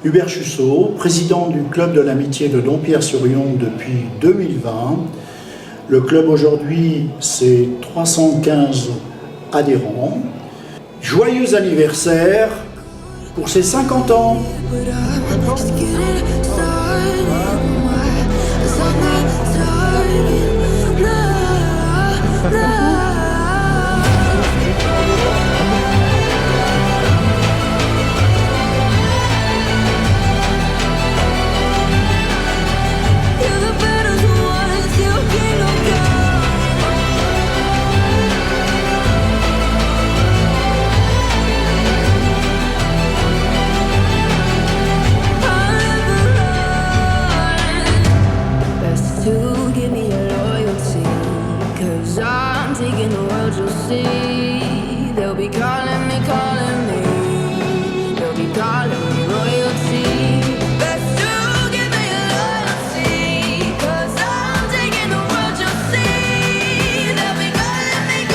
Hubert Chusseau, président du club de l'amitié de Dompierre-sur-Yonne depuis 2020. Le club aujourd'hui, c'est 315 adhérents. Joyeux anniversaire pour ses 50 ans. They'll be calling me, they'll be calling me royalty. Best to give me your loyalty, 'cause I'm taking the world, you'll see. They'll be calling me,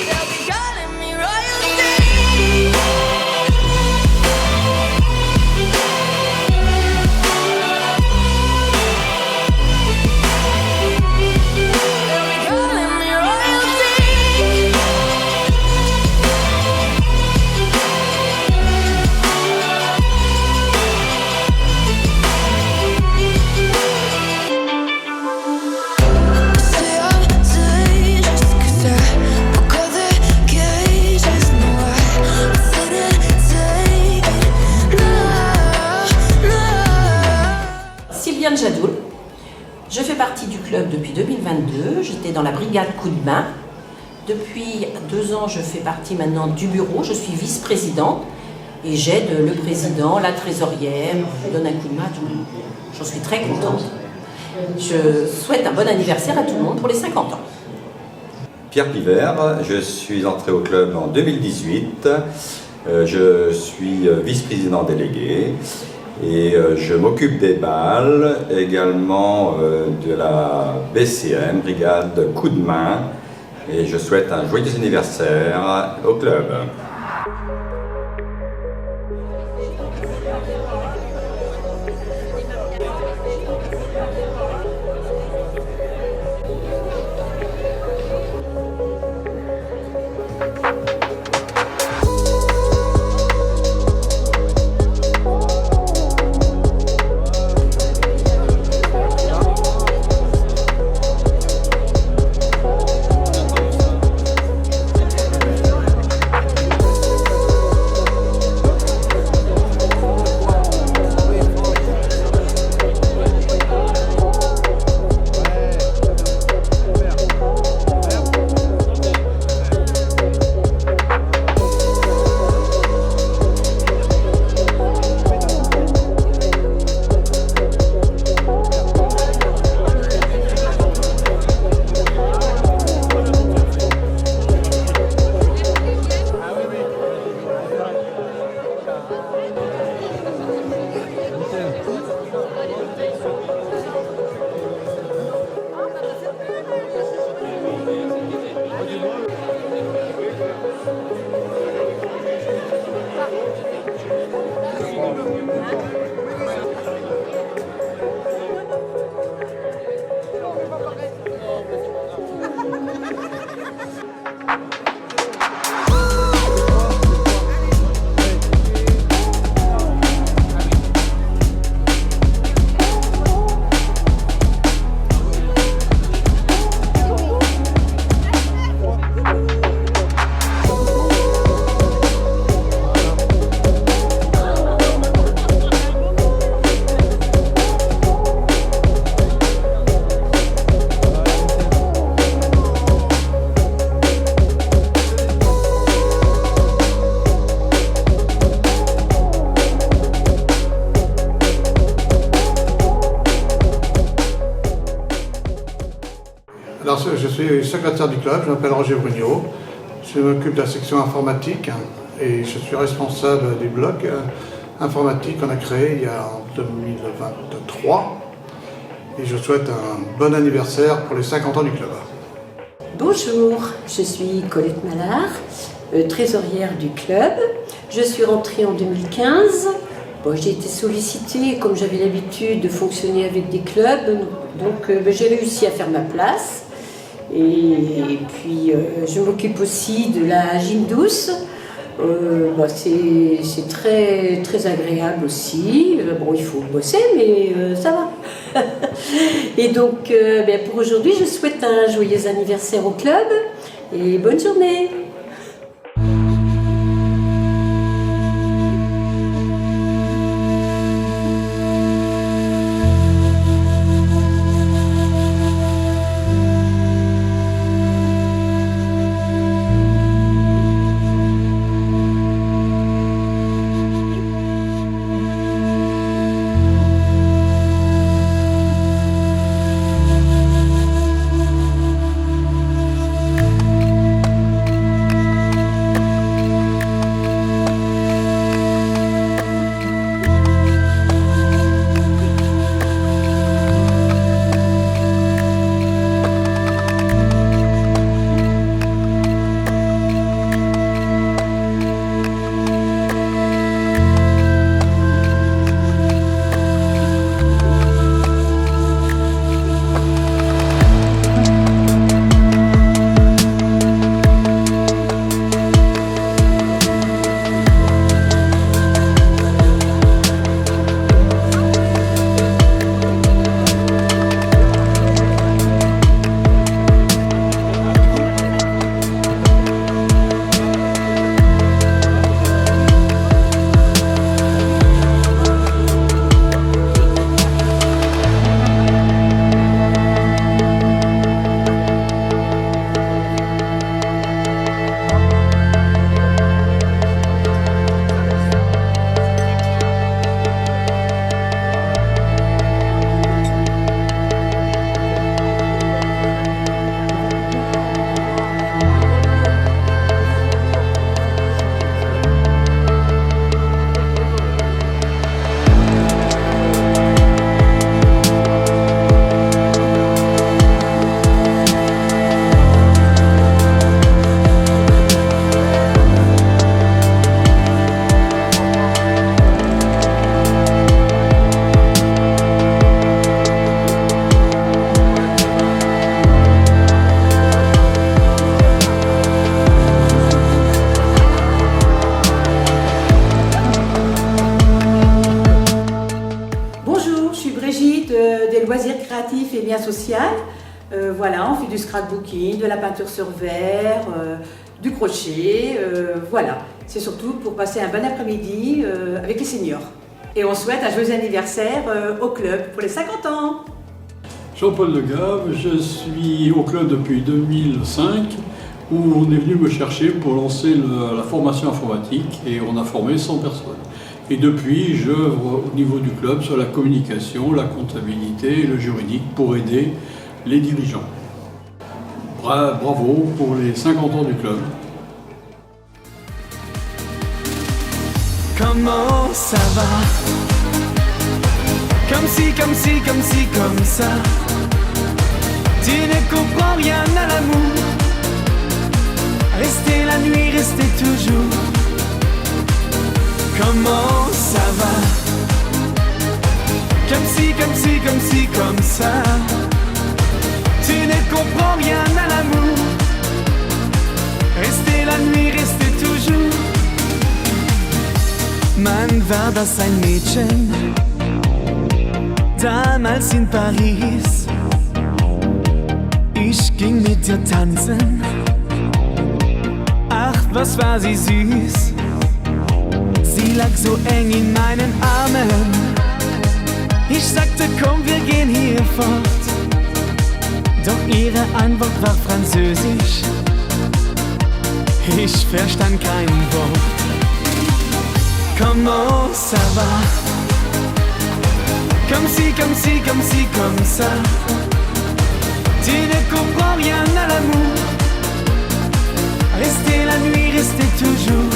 they'll be calling me royalty. Sylviane Jadoul, je fais partie du club depuis 2022, j'étais dans la brigade coup de main. Depuis 2 ans, je fais partie maintenant du bureau, je suis vice-présidente et j'aide le président, la trésorière, je donne un coup de main à tout le monde. J'en suis très contente. Je souhaite un bon anniversaire à tout le monde pour les 50 ans. Pierre Pivert, je suis entré au club en 2018, je suis vice-président délégué. Et je m'occupe des balles, également de la BCM, brigade coup de main, et je souhaite un joyeux anniversaire au club. Alors, je suis secrétaire du club, je m'appelle Roger Brugnot, je m'occupe de la section informatique et je suis responsable du blog informatique qu'on a créé il y a en 2023 et je souhaite un bon anniversaire pour les 50 ans du club. Bonjour, je suis Colette Mallard, trésorière du club. Je suis rentrée en 2015. Bon, j'ai été sollicitée, comme j'avais l'habitude de fonctionner avec des clubs, donc j'ai réussi à faire ma place. Et puis je m'occupe aussi de la gym douce. C'est très, très agréable aussi. Bon, il faut bosser, mais ça va. Et donc, pour aujourd'hui, je souhaite un joyeux anniversaire au club et bonne journée. des loisirs créatifs et liens sociaux. Voilà, on fait du scrapbooking, de la peinture sur verre, du crochet, voilà. C'est surtout pour passer un bon après-midi avec les seniors. Et on souhaite un joyeux anniversaire au club pour les 50 ans. Jean-Paul Legave, je suis au club depuis 2005 où on est venu me chercher pour lancer la formation informatique et on a formé 100 personnes. Et depuis, j'œuvre au niveau du club sur la communication, la comptabilité et le juridique pour aider les dirigeants. Bravo pour les 50 ans du club. Comment ça va? Comme si, comme ça. Tu ne comprends rien à l'amour. Rester la nuit, rester toujours. Comment ça va? Comme si, comme ça. Tu ne comprends rien à l'amour. Rester la nuit, rester toujours. Man war das ein Mädchen, damals in Paris. Ich ging mit ihr tanzen, ach, was war sie süß. Sie lag so eng in meinen Armen. Ich sagte, komm, wir gehen hier fort. Doch ihre Antwort war Französisch. Ich verstand kein Wort. Comment ça va? Comme si, comme ça. Tu ne comprends rien à l'amour. Rester la nuit, rester toujours.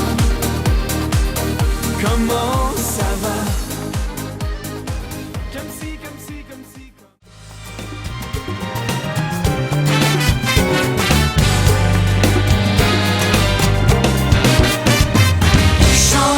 Comment ça va? Comme si, comme si. Chante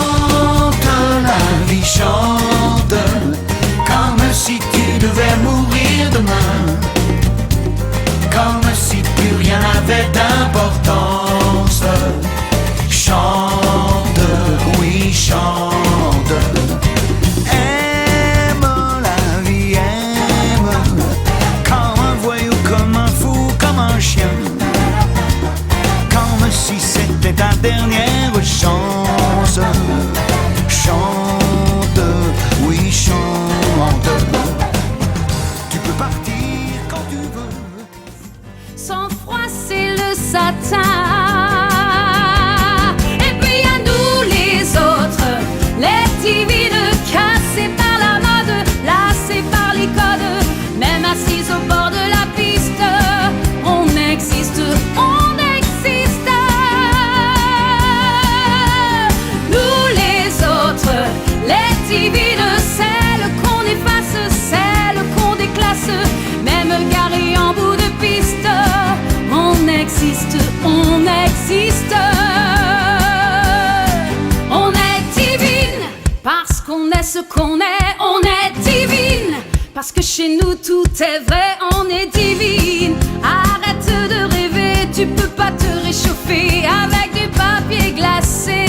ce qu'on est, on est divine. Parce que chez nous tout est vrai, on est divine. Arrête de rêver, tu peux pas te réchauffer avec du papier glacé.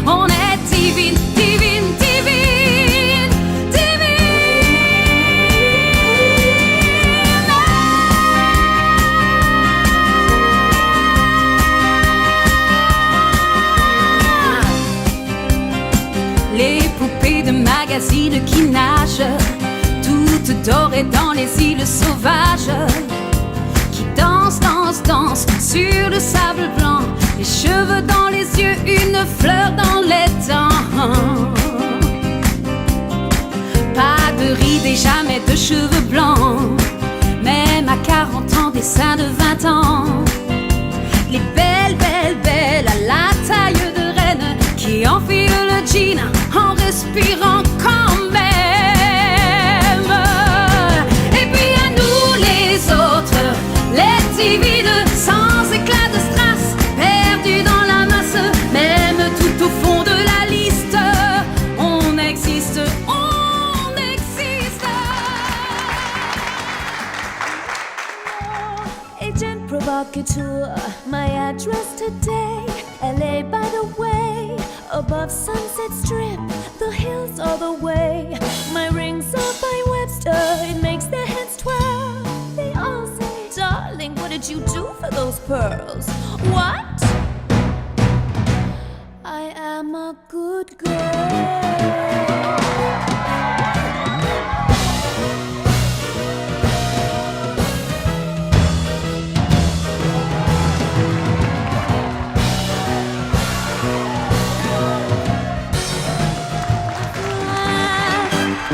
On est divine, divine, divine, divine. Les poupées de magazines qui nagent, toutes dorées dans les îles sauvages, qui dansent, dansent, dansent sur le sable blanc, les cheveux dans les yeux, une fleur dans les dents. Pas de rides et jamais de cheveux blancs, même à 40 ans, des seins de 20 ans. Les belles, belles, belles à la taille de reine, qui enfilent le jean en respirant quand même. Et puis à nous les autres, les divines, sans éclat de strass, perdus dans la masse, même tout au fond de la liste. On existe, on existe. Agent provocateur, my address today, LA by the way, above Sunset Strip, the hills all the way. My rings are by Webster, it makes their heads twirl. They all say, darling, what did you do for those pearls? What? I am a good girl.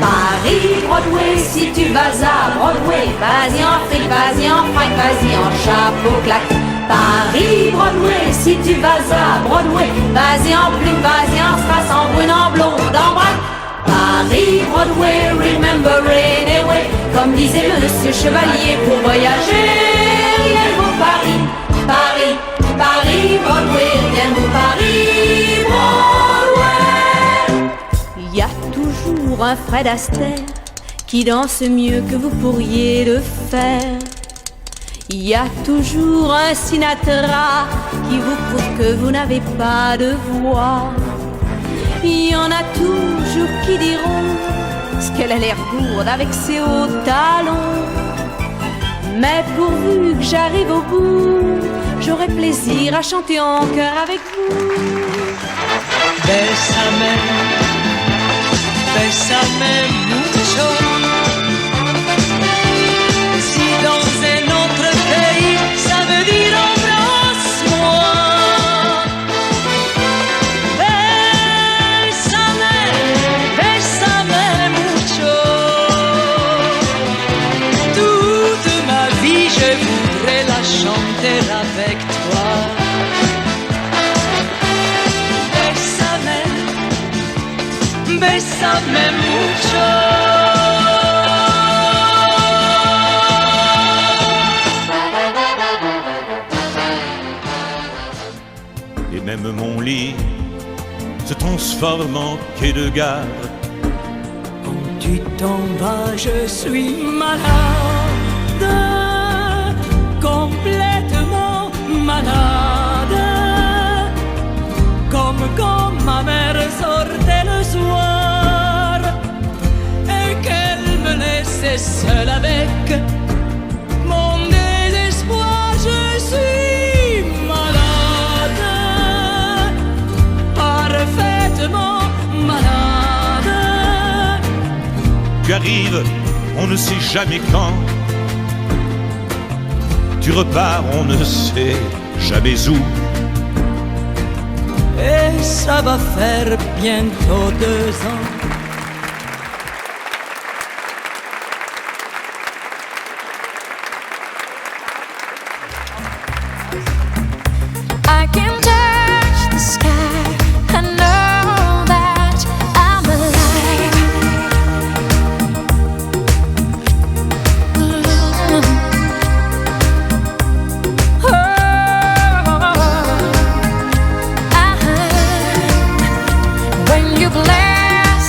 Paris, Broadway, si tu vas à Broadway, vas-y en fric, vas-y en fringue, vas-y en chapeau claque. Paris, Broadway, si tu vas à Broadway, vas-y en plume, vas-y en strass, en brune, en blonde, en braque. Paris, Broadway, remember anyway, comme disait Monsieur Chevalier, pour voyager, rien ne vaut Paris, Paris, Paris, Broadway, rien ne vaut Paris, Broadway. Y a toujours un Fred Astaire qui danse mieux que vous pourriez le faire. Y a toujours un Sinatra qui vous prouve que vous n'avez pas de voix. Y en a toujours qui diront ce qu'elle a l'air gourde avec ses hauts talons. Mais pourvu que j'arrive au bout, j'aurai plaisir à chanter en chœur avec vous. Bésame, bésame mucho. Si dans un autre pays, ça veut dire embrasse-moi. Bésame, bésame mucho. Toute ma vie, je voudrais la chanter avec toi. Bésame, bésame mucho. Et même mon lit se transforme en quai de gare. Quand tu t'en vas, je suis malade, complètement malade. Comme quand ma mère sortait le soir et qu'elle me laissait seule avec mon désespoir. Je suis malade, parfaitement malade. Tu arrives, on ne sait jamais quand. Tu repars, on ne sait jamais où. Et ça va faire bientôt 2 ans. I can touch the sky. I know that I'm alive. When you bless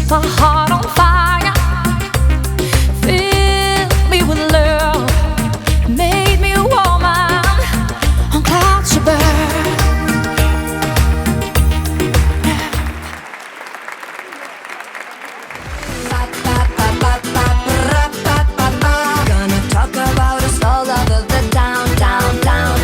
my heart on fire. Filled me with love, made me a woman on clouds above. Gonna talk about us all over the town, town, town.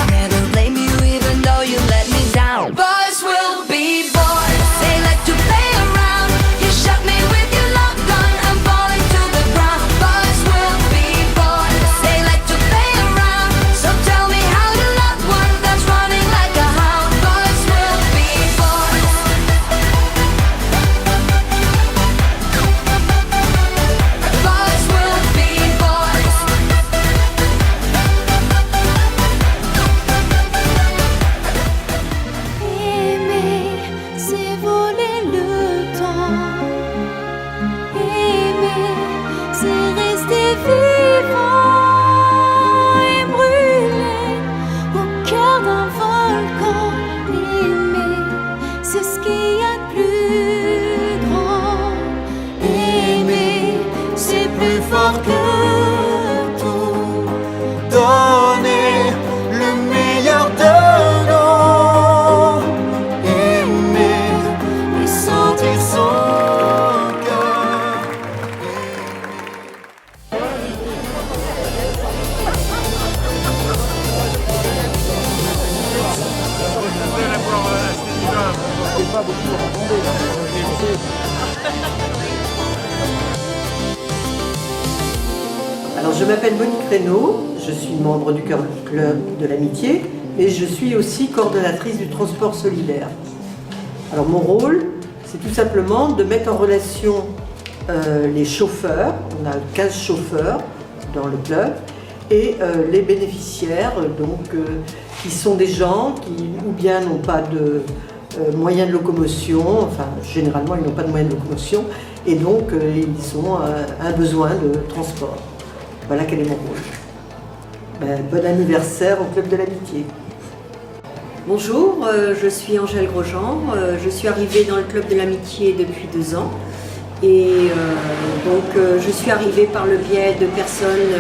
Never blame you even though you let me down. Boys will be boys, they like to play around. You shot me with your love gun, I'm falling to the ground. Boys will be boys, they like to play around. So tell me how to love one that's running like a hound. Boys will be boys. Boys will be boys. Aimer, c'est voler le temps. Aimer, c'est rester vivant et brûler au cœur d'un volcan. Aimer, c'est ce qu'il y a de plus grand. Aimer, c'est plus fort que tout. Donner le meilleur de nous, aimer et sentir son cœur. Alors je m'appelle Monique Reynaud, je suis membre du club de l'amitié et je suis aussi coordonnatrice du transport solidaire. Alors mon rôle, c'est tout simplement de mettre en relation les chauffeurs, on a 15 chauffeurs dans le club, et les bénéficiaires, qui sont des gens qui ou bien n'ont pas de moyens de locomotion, enfin généralement ils n'ont pas de moyens de locomotion, et donc ils ont un besoin de transport. Voilà quel est mon rôle. Bon anniversaire au Club de l'Amitié. Bonjour, je suis Angèle Grosjean, je suis arrivée dans le Club de l'Amitié depuis 2 ans et je suis arrivée par le biais de personnes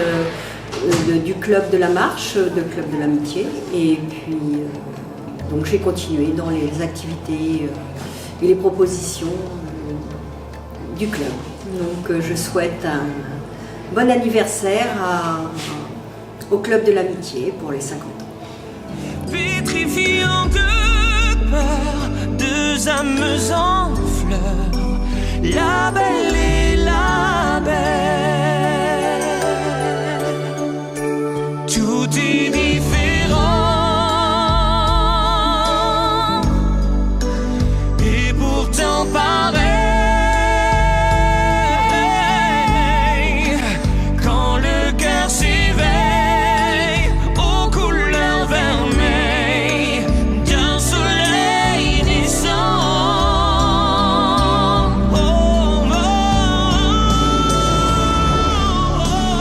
du Club de la Marche, de Club de l'Amitié, et puis donc j'ai continué dans les activités et les propositions du club. Donc je souhaite un bon anniversaire au Club de l'Amitié pour les 50 ans. Pétrifiant de peur, 2 âmes en fleurs, la belle et la belle. Tout est différent et pourtant pareil. Quand le cœur s'éveille aux couleurs vermeilles d'un soleil naissant. Oh, oh, oh, oh.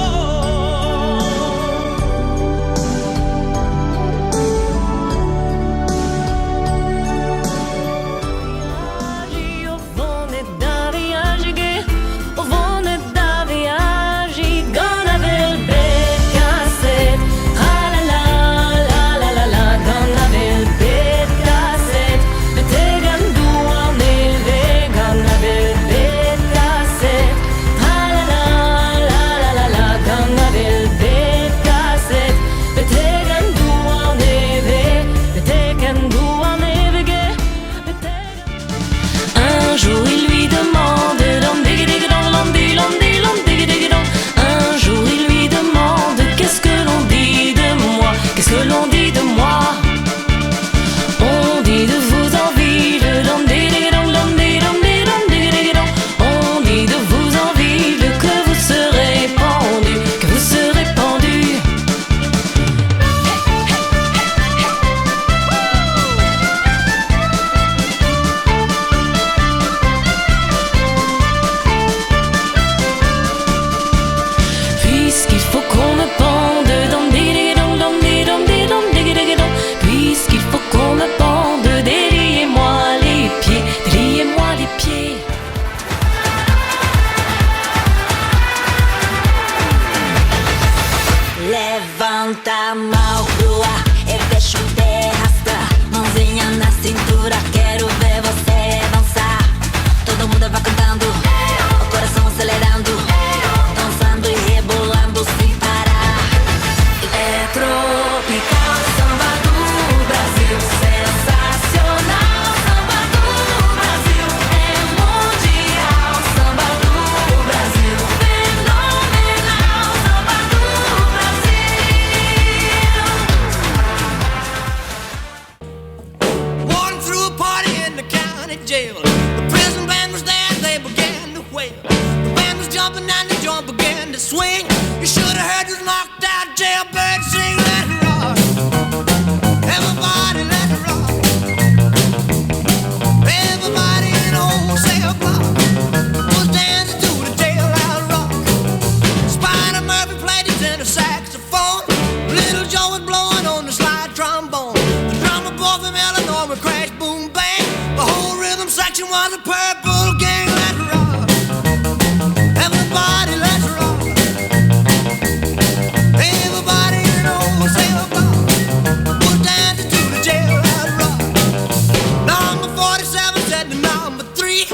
pau pro ar e deixa o pé arrastar. Mãozinha na cintura, quero ver você dançar. Todo mundo vai cantando, o coração acelerando, dançando e rebolando sem parar. É tropical, samba do Brasil, sensacional. Samba do Brasil é mundial. Samba do Brasil, fenomenal. Samba do Brasil. Walking through a party in the county jail. The prison band was there, they began to wail. The band was jumping and the joint began to swing. You should have heard this knocked out jailbird sing. Let it rock, everybody let it rock. Everybody in the wholesale block was dancing to the jailhouse rock. Spider Murphy played his tenor saxophone. Little Joe was blowing on the slide trombone. The drummer boy from Illinois would crash, boom, bang. The whole rhythm section was a purple gang. Let it rock, everybody let's rock. Everybody in the wholesale block was dancing to the jailhouse rock. Number 47 said to number 3,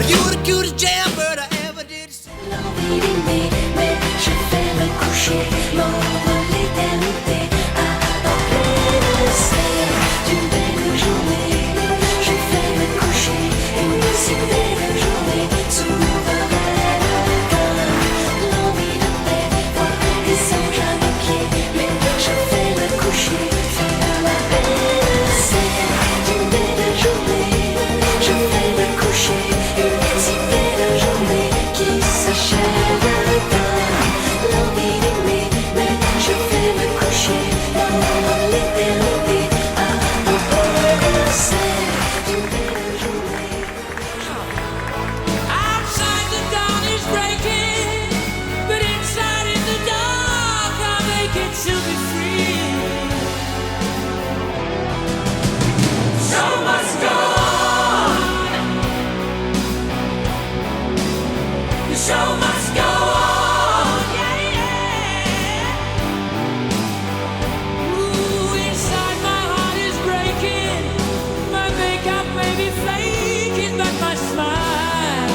you're the cutest jailbird I ever did see. L'envie d'aimer, mais je vais me coucher. L'ombre, l'éternité, après le ciel d'une belle journée. Je vais me coucher, une si belle journée s'ouvrirait comme l'envie de paix, voir les anges à mes pieds. Mais je vais me coucher, faire la belle scène d'une belle journée. Je vais me coucher, une si belle journée qui s'achève comme l'envie d'aimer. Mais je vais me coucher dans l'éternité, après le ciel d'une belle journée. Outside the dawn is breaking, but inside in the dark I'll make it to be free. Show must go on. The show must go on. Yeah, yeah. Ooh, inside my heart is breaking. My makeup may be flaking, but my smile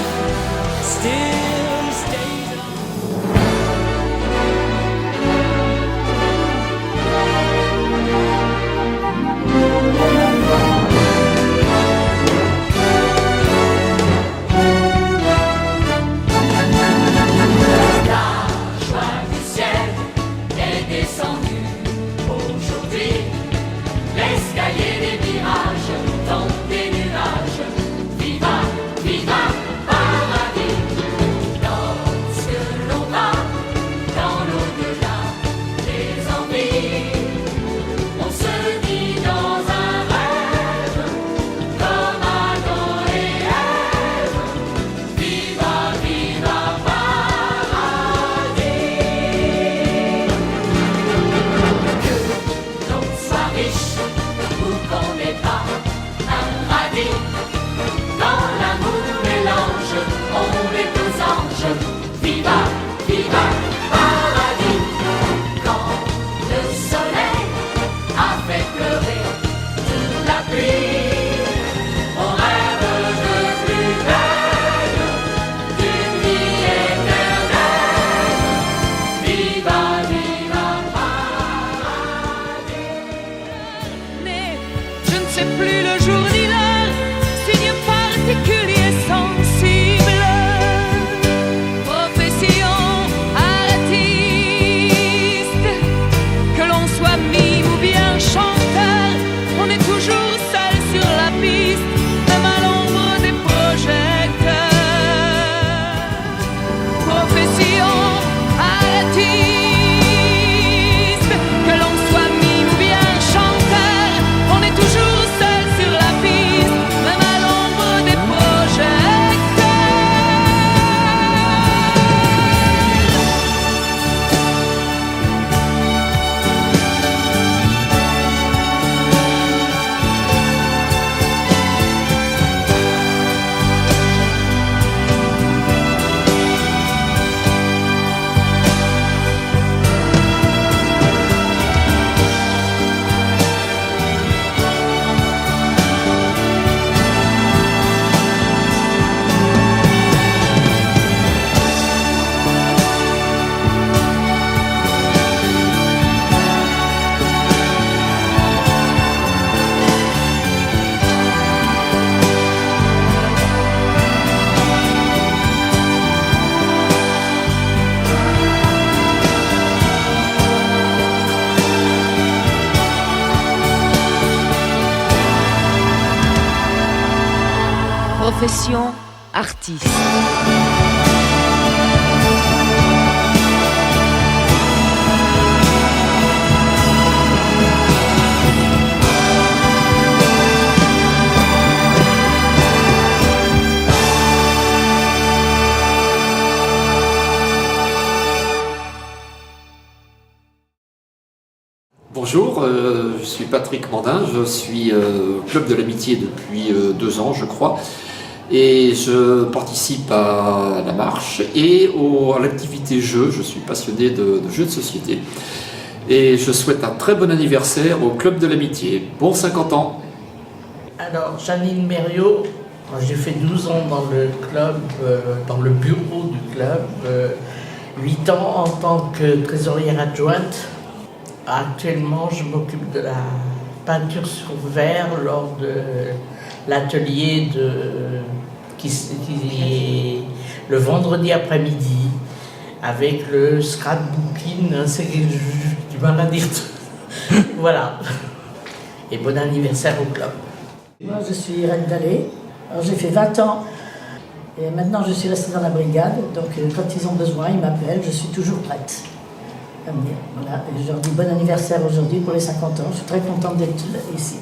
still stays on. La joie du ciel est descendue aujourd'hui. L'escalier des mirages tombe des nuages. Viva, viva, paradis. Lorsque l'on va dans l'au-delà des envies, on se dit dans un rêve, comme Adam et Ève. Viva, viva, paradis. Que l'on soit riche ou qu'on n'ait pas un radis, quand l'amour mélange, on est aux anges. Viva, viva, paradis. Quand le soleil a fait pleurer toute la pluie, on rêve de plus belle, d'une vie éternelle. Viva, viva, paradis. Mais je ne sais plus le jour ni l'heure, signe particulier sensible. Profession artiste, que l'on soit mime ou bien chanteur, on est toujours seul sur la piste, même à l'ombre des projecteurs. Profession artiste, que l'on soit mime ou bien chanteur, on est toujours seul sur profession artiste. Bonjour, je suis Patrick Mandin, je suis au Club de l'Amitié depuis 2 ans je crois et je participe à la marche et à l'activité jeu, je suis passionné de jeux de société et je souhaite un très bon anniversaire au Club de l'Amitié, bon 50 ans. Alors Janine Mériot, j'ai fait 12 ans dans le club, dans le bureau du club, 8 ans en tant que trésorière adjointe. Actuellement, je m'occupe de la peinture sur verre lors de l'atelier qui est le vendredi après-midi avec le scrapbooking, c'est du mal à dire. Voilà. Et bon anniversaire au club. Moi, je suis Irène Vallée. Alors, j'ai fait 20 ans et maintenant je suis restée dans la brigade. Donc, quand ils ont besoin, ils m'appellent. Je suis toujours prête. Voilà, et je leur dis bon anniversaire aujourd'hui pour les 50 ans. Je suis très contente d'être ici.